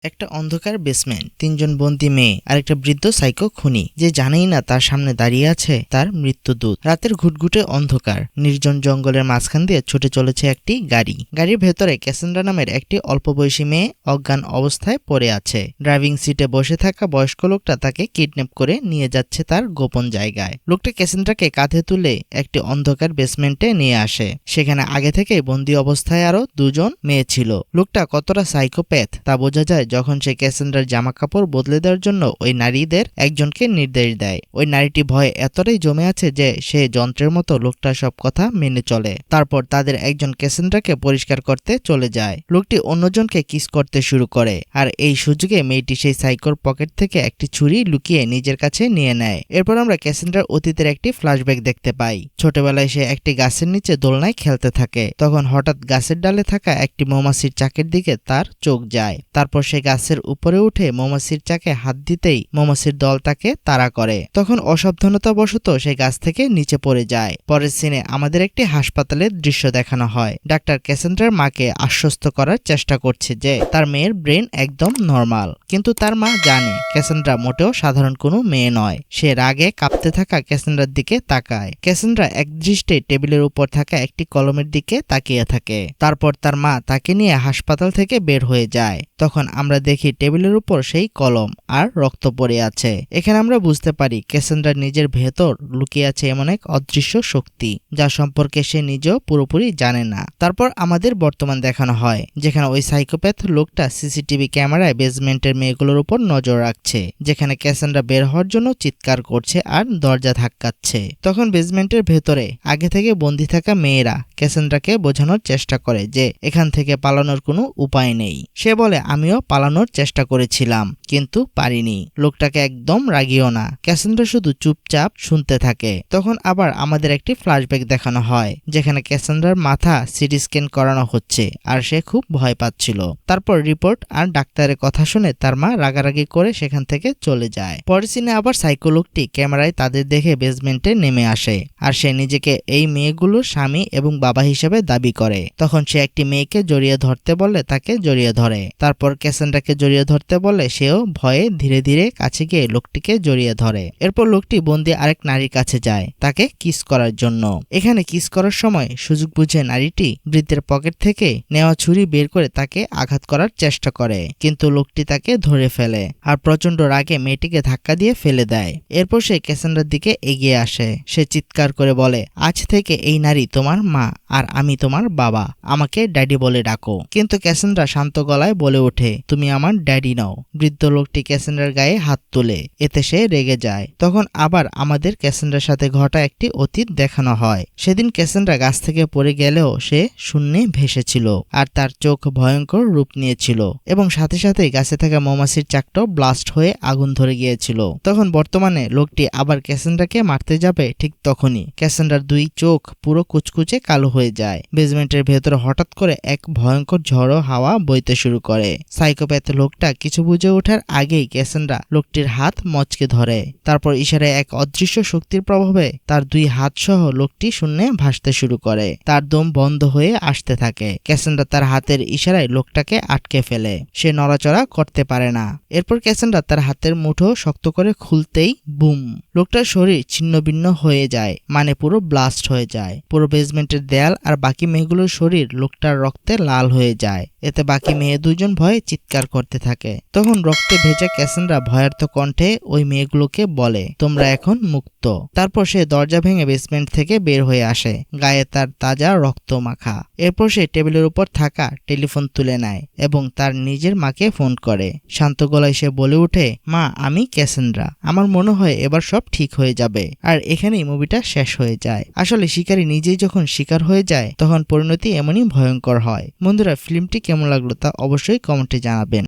একটা অন্ধকার বেসমেন্ট, তিনজন বন্দি মেয়ে আর একটা বৃদ্ধ সাইকো খুনি যে জানেই না তার সামনে দাঁড়িয়ে আছে তার মৃত্যুদূত। রাতের ঘুটঘুটে অন্ধকার, নির্জন জঙ্গলের মাঝখান দিয়ে ছুটে চলেছে একটি গাড়ি। গাড়ির ভেতরে ক্যাসেন্ড্রা নামের একটি অল্প বয়সী মেয়ে অজ্ঞান অবস্থায় পড়ে আছে। ড্রাইভিং সিটে বসে থাকা বয়স্ক লোকটা তাকে কিডন্যাপ করে নিয়ে যাচ্ছে তার গোপন জায়গায়। লোকটা ক্যাসেন্ড্রাকে কাঁধে তুলে একটি অন্ধকার বেসমেন্টে নিয়ে আসে। সেখানে আগে থেকে বন্দি অবস্থায় আরো দুজন মেয়ে ছিল। লোকটা কতটা সাইকোপ্যাথ তা বোঝা যায় যখন সে ক্যাসেন্ড্রার জামা কাপড় বদলে দেওয়ার জন্য ওই নারীদের একজনকে নির্দেশ দেয়। ওই নারীটি ভয়ে এতটাই জমে আছে যে সে যন্ত্রের মতো লোকটার সব কথা মেনে চলে। তারপর তাদের একজন ক্যাসেন্ড্রাকে পরিষ্কার করতে চলে যায়। লোকটি অন্যজনকে কিস করতে শুরু করে, আর এই সুযোগে মেয়েটি সেই সাইকোর পকেট থেকে একটি ছুরি লুকিয়ে নিজের কাছে নিয়ে নেয়। এরপর আমরা ক্যাসেন্ড্রার অতীতের একটি ফ্ল্যাশব্যাক দেখতে পাই। ছোটবেলায় সে একটি গাছের নিচে দোলনায় খেলতে থাকে। তখন হঠাৎ গাছের ডালে থাকা একটি মৌমাছির চাকের দিকে তার চোখ যায়। তারপর সে গাছের উপরে উঠে মৌমাছির চাকে হাত দিতেই মৌমাছির দল তাকে তাড়া করে। তখন অসাবধানতাবশত সে গাছ থেকে নিচে পড়ে যায়। পরের সিনে আমাদের একটি হাসপাতালের দৃশ্য দেখানো হয়। ডাক্তার ক্যাসেন্ড্রার মাকে আশ্বস্ত করার চেষ্টা করছে যে তার মেয়ের ব্রেন একদম নরমাল, কিন্তু তার মা জানে ক্যাসেন্ড্রা মোটেও সাধারণ কোনো মেয়ে নয়। সে রাগে কাঁপতে থাকা ক্যাসেন্ড্রার দিকে তাকায়। ক্যাসেন্ড্রা একদৃষ্টে টেবিলের উপর থাকা একটি কলমের দিকে তাকিয়ে থাকে। তারপর তার মা তাকে নিয়ে হাসপাতাল থেকে বের হয়ে যায়। তখন আমরা দেখি টেবিলের উপর সেই কলম আর রক্ত পড়ে আছে। এখানে আমরা বুঝতে পারি ক্যাসেন্ড্রার নিজের ভেতর লুকিয়ে আছে এমন এক অদৃশ্য শক্তি যা সম্পর্কে সে নিজেও পুরোপুরি জানে না। তারপর আমাদের বর্তমান দেখানো হয়, যেখানে ওই সাইকোপ্যাথ লোকটা সিসিটিভি ক্যামেরায় বেসমেন্টের মেয়েগুলোর উপর নজর রাখছে, যেখানে ক্যাসেন্ড্রা বের হওয়ার জন্য চিৎকার করছে আর দরজা ধাক্কাচ্ছে। তখন বেসমেন্টের ভেতরে আগে থেকে বন্দি থাকা মেয়েরা ক্যাসেন্ড্রাকে বোঝানোর চেষ্টা করে যে এখান থেকে পালানোর কোনো উপায় নেই। সে বলে, আমিও পালানোর চেষ্টা করেছিলাম কিন্তু পারিনি। লোকটাকে একদম রাগিও না। ক্যাসেন্ড্রা শুধু চুপচাপ শুনতে থাকে। তখন আবার আমাদের একটি ফ্ল্যাশব্যাক দেখানো হয়, যেখানে ক্যাসেন্ড্রার মাথা সিটি স্ক্যান করানো হচ্ছে আর সে খুব ভয় পাচ্ছিল। তারপর রিপোর্ট আর ডাক্তারের কথা শুনে তার মা রাগারাগি করে সেখান থেকে চলে যায়। পরের সিনে আবার সাইকো লোকটি ক্যামেরায় তাদের দেখে বেসমেন্টে নেমে আসে, আর সে নিজেকে এই মেয়েগুলোর স্বামী এবং বাবা হিসেবে দাবি করে। তখন সে একটি মেয়েকে জড়িয়ে ধরতে বলে তাকে জড়িয়ে ধরে। তারপর ক্যাসেন্ড্রাকে জড়িয়ে ধরতে বলে সেও ভয়ে ধীরে ধীরে কাছে গিয়ে লোকটিকে জড়িয়ে ধরে। এরপর লোকটি বন্দি আরেক নারীর কাছে যায় তাকে কিস করার জন্য। এখানে কিস করার সময় সুযোগ বুঝে নারীটি বৃদ্ধের পকেট থেকে নেওয়া ছুরি বের করে তাকে আঘাত করার চেষ্টা করে, কিন্তু লোকটি তাকে ধরে ফেলে আর প্রচন্ড রাগে মেয়েটিকে ধাক্কা দিয়ে ফেলে দেয়। এরপর সে ক্যাসেন্ড্রার দিকে এগিয়ে আসে। সে চিৎকার করে বলে, আজ থেকে এই নারী তোমার মা আর আমি তোমার বাবা, আমাকে ড্যাডি বলে ডাকো। কিন্তু ক্যাসেন্ড্রা শান্ত গলায় বলে ওঠে, তুমি আমার ড্যাডি নও। বৃদ্ধ লোকটি ক্যাসেন্ড্রার গায়ে হাত তোলে, এতে সে রেগে যায়। তখন আবার আমাদের ক্যাসেন্ড্রার সাথে ঘটা একটি অতীত দেখানো হয়। সেদিন ক্যাসেন্ড্রা গাছ থেকে পড়ে গেলেও সে শূন্যে ভেসেছিল আর তার চোখ ভয়ঙ্কর রূপ নিয়েছিল, এবং সাথে সাথে গাছে থাকা মৌমাছির চাকটাও ব্লাস্ট হয়ে আগুন ধরে গিয়েছিল। তখন বর্তমানে লোকটি আবার ক্যাসেন্ড্রাকে মারতে যাবে, ঠিক তখনই ক্যাসেন্ড্রার দুই চোখ পুরো কুচকুচে কালো হয়ে যায়। বেসমেন্টের ভেতরে হঠাৎ করে এক ভয়ঙ্কর ঝড়ো হাওয়া বইতে শুরু করে। সাইকোপ্যাথ লোকটা কিছু বুঝে ওঠার আগেই ক্যাসেন্ড্রা লোকটির হাত মচকে ধরে। তারপর ইশারায় এক অদৃশ্য শক্তির প্রভাবে তার দুই হাত সহ লোকটি শূন্যে ভাসতে শুরু করে। তার দম বন্ধ হয়ে আসতে থাকে। ক্যাসেন্ড্রা তার হাতের ইশারায় লোকটাকে আটকে ফেলে। সে নড়াচড়া করতে পারে না। এরপর ক্যাসেন্ড্রা তার হাতের মুঠো শক্ত করে খুলতেই বুম, লোকটার শরীর ছিন্ন ভিন্ন হয়ে যায়, মানে পুরো ব্লাস্ট হয়ে যায়। পুরো বেসমেন্টের দেয়াল আর বাকি মেয়েগুলোর শরীর লোকটার রক্তে লাল হয়ে যায়। এতে বাকি মেয়ে দুজন ভয়ে চিৎকার করতে থাকে। তখন রক্তে ভেজা ক্যাসেন্ড্রা ভয়ার্থ কণ্ঠে ওই মেয়েগুলোকে বলে, তোমরা এখন মুক্ত। তারপর সে দরজা ভেঙে বেসমেন্ট থেকে বের হয়ে আসে, গায়ে তার তাজা রক্ত মাখা। এরপর সে টেবিলের উপর থাকা টেলিফোন তুলে নেয় এবং তার নিজের মাকে ফোন করে। শান্ত গলায় সে বলে ওঠে, মা, আমি ক্যাসেন্ড্রা, আমার মনে হয় এবার সব ঠিক হয়ে যাবে। আর এখানেই মুভিটা শেষ হয়ে যায়। আসলে শিকারী নিজেই যখন শিকার হয়ে যায় তখন পরিণতি এমনই ভয়ঙ্কর হয়। বন্ধুরা, ফিল্মটি কেমন লাগলো তা অবশ্যই কমেন্টে জানাবেন।